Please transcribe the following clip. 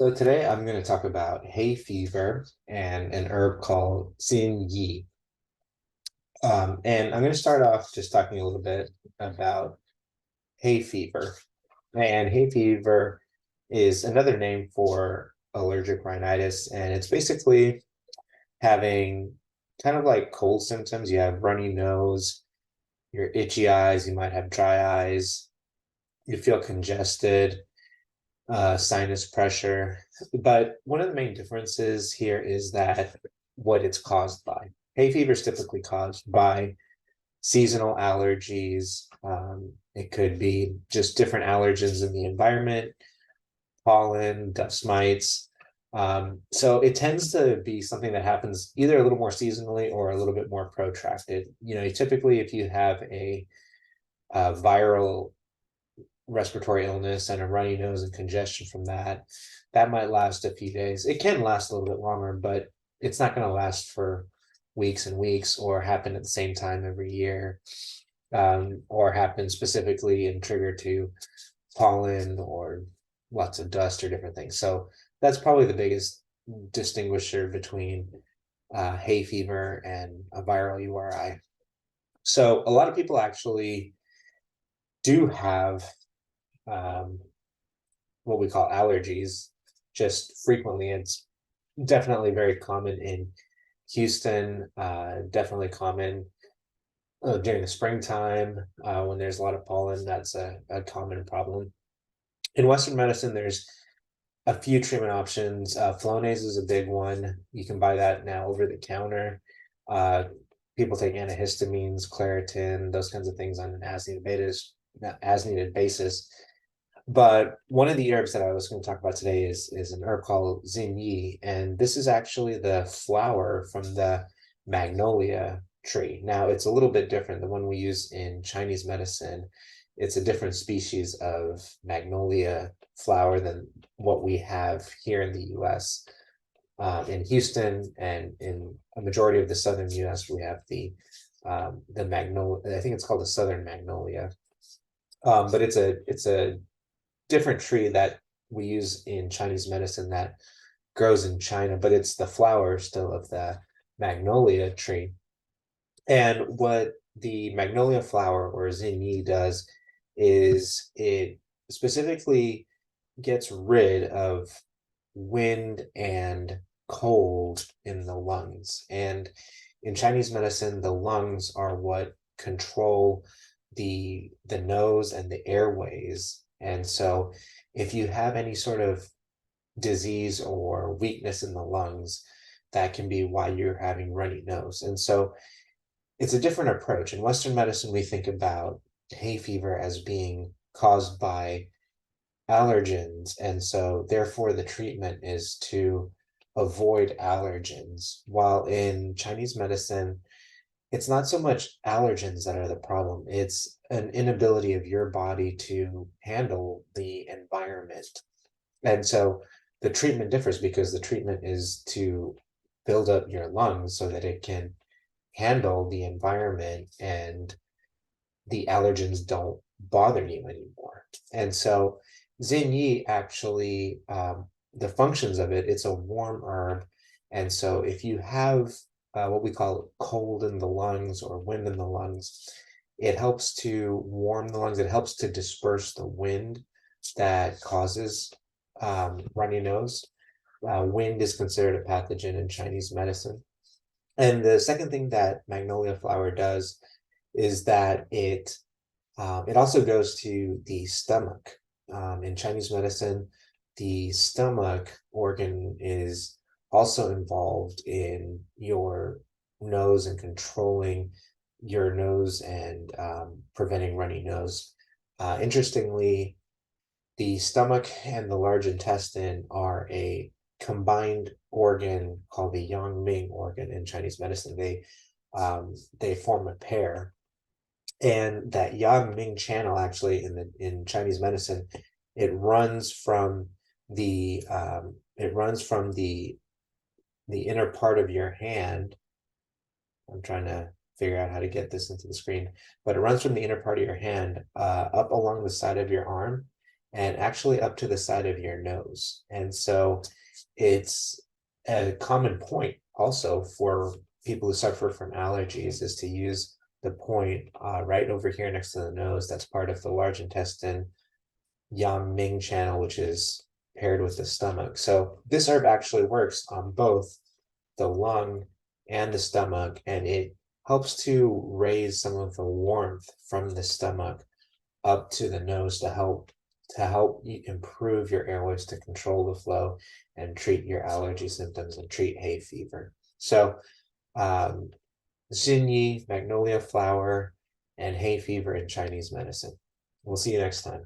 So today I'm going to talk about hay fever and an herb called Xin Yi. And I'm going to start off just talking a little bit about hay fever. And hay fever is another name for allergic rhinitis, and it's basically having kind of like cold symptoms. You have runny nose, your itchy eyes, you might have dry eyes, you feel congested, sinus pressure. But one of the main differences here is that what it's caused by. Hay fever is typically caused by seasonal allergies. It could be just different allergens in the environment, pollen, dust mites. So it tends to be something that happens either a little more seasonally or a little bit more protracted. Typically, if you have a viral respiratory illness and a runny nose and congestion from that, that might last a few days. It can last a little bit longer, but it's not going to last for weeks and weeks or happen at the same time every year, or happen specifically and trigger to pollen or lots of dust or different things. So that's probably the biggest distinguisher between hay fever and a viral URI. So a lot of people actually do have um, what we call allergies just frequently. It's definitely very common in Houston, definitely common during the springtime when there's a lot of pollen. That's a common problem. In Western medicine, there's a few treatment options. Flonase is a big one. You can buy that now over the counter. Uh, People take antihistamines, Claritin, those kinds of things on an as needed basis. But one of the herbs that I was going to talk about today is an herb called Xin Yi, and this is actually the flower from the magnolia tree. Now it's a little bit different. The one we use in Chinese medicine, it's a different species of magnolia flower than what we have here in the U.S. In Houston and in a majority of the southern U.S., we have the magnolia. I think it's called the southern magnolia, but it's a different tree that we use in Chinese medicine that grows in China, but it's the flower still of the magnolia tree. And what the magnolia flower or zinni does is it specifically gets rid of wind and cold in the lungs. And in Chinese medicine, the lungs are what control the nose and the airways. And so if you have any sort of disease or weakness in the lungs, that can be why you're having runny nose. And so it's a different approach. In Western medicine, we think about hay fever as being caused by allergens. And so, therefore, the treatment is to avoid allergens. While in Chinese medicine, it's not so much allergens that are the problem, it's an inability of your body to handle the environment. And so, the treatment differs because the treatment is to build up your lungs so that it can handle the environment and the allergens don't bother you anymore. And so Xin Yi actually, the functions of it, it's a warm herb. And so if you have what we call cold in the lungs or wind in the lungs, it helps to warm the lungs. It helps to disperse the wind that causes runny nose. Wind is considered a pathogen in Chinese medicine. And the second thing that magnolia flower does is that it also goes to the stomach. In Chinese medicine, the stomach organ is also involved in your nose and controlling your nose and preventing runny nose. Interestingly, the stomach and the large intestine are a combined organ called the yang ming organ in Chinese medicine. They form a pair, and that yang ming channel actually in Chinese medicine, it runs from the inner part of your hand. I'm trying to figure out how to get this into the screen, but it runs from the inner part of your hand up along the side of your arm, and actually up to the side of your nose. And so it's a common point also for people who suffer from allergies is to use the point right over here next to the nose. That's part of the large intestine yang ming channel, which is paired with the stomach. So this herb actually works on both the lung and the stomach, and it helps to raise some of the warmth from the stomach up to the nose to help improve your airways, to control the flow and treat your allergy symptoms and treat hay fever. So um, Xin Yi, magnolia flower, and hay fever in Chinese medicine. We'll see you next time.